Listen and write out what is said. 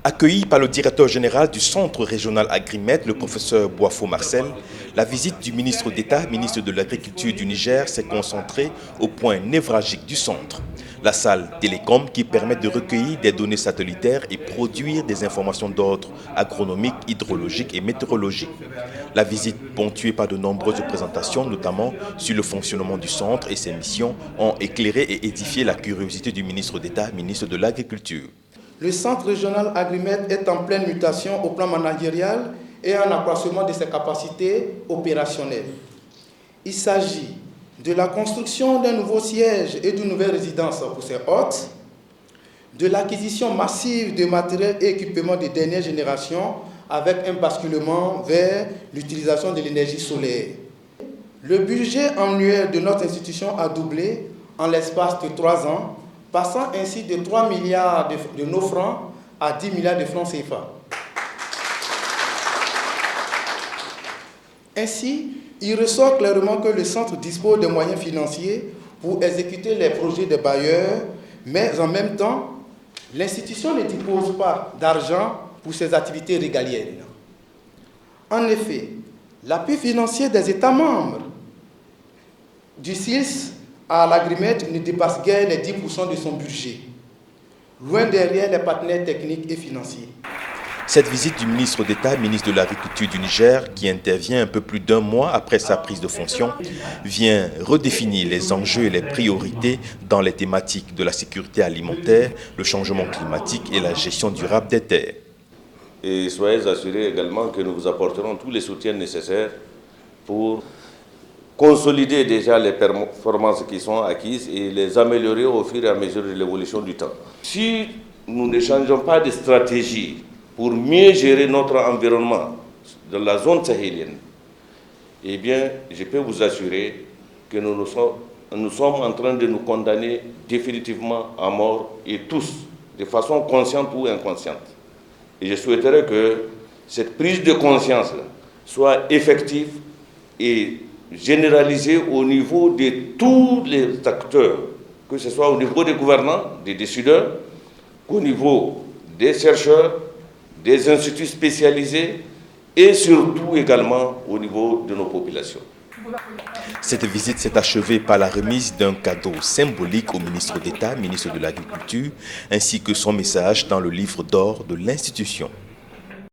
Accueilli par le directeur général du Centre régional Agrimed, le professeur Boafo Marcel, la visite du ministre d'État, ministre de l'Agriculture du Niger, s'est concentrée au point névralgique du centre. La salle télécom qui permet de recueillir des données satellitaires et produire des informations d'ordre agronomique, hydrologique et météorologique. La visite, ponctuée par de nombreuses présentations, notamment sur le fonctionnement du centre et ses missions, ont éclairé et édifié la curiosité du ministre d'État, ministre de l'Agriculture. Le centre régional Agrimed est en pleine mutation au plan managérial et en accroissement de ses capacités opérationnelles. Il s'agit de la construction d'un nouveau siège et d'une nouvelle résidence pour ses hôtes, de l'acquisition massive de matériel et équipements de dernière génération avec un basculement vers l'utilisation de l'énergie solaire. Le budget annuel de notre institution a doublé en l'espace de 3 ans, passant ainsi de 3 milliards de nos francs à 10 milliards de francs CFA. Ainsi, il ressort clairement que le centre dispose de moyens financiers pour exécuter les projets des bailleurs, mais en même temps, l'institution ne dispose pas d'argent pour ses activités régaliennes. En effet, l'appui financier des États membres du CILS à l'Agrimed ne dépasse guère les 10% de son budget, loin derrière les partenaires techniques et financiers. Cette visite du ministre d'État, ministre de l'Agriculture du Niger, qui intervient un peu plus d'1 mois après sa prise de fonction, vient redéfinir les enjeux et les priorités dans les thématiques de la sécurité alimentaire, le changement climatique et la gestion durable des terres. Et soyez assurés également que nous vous apporterons tous les soutiens nécessaires pour consolider déjà les performances qui sont acquises et les améliorer au fur et à mesure de l'évolution du temps. Si nous ne changeons pas de stratégie pour mieux gérer notre environnement dans la zone sahélienne, eh bien, je peux vous assurer que nous sommes en train de nous condamner définitivement à mort, et tous, de façon consciente ou inconsciente. Et je souhaiterais que cette prise de conscience soit effective et généralisée au niveau de tous les acteurs, que ce soit au niveau des gouvernants, des décideurs, au niveau des chercheurs, des instituts spécialisés et surtout également au niveau de nos populations. Cette visite s'est achevée par la remise d'un cadeau symbolique au ministre d'État, ministre de l'Agriculture, ainsi que son message dans le livre d'or de l'institution.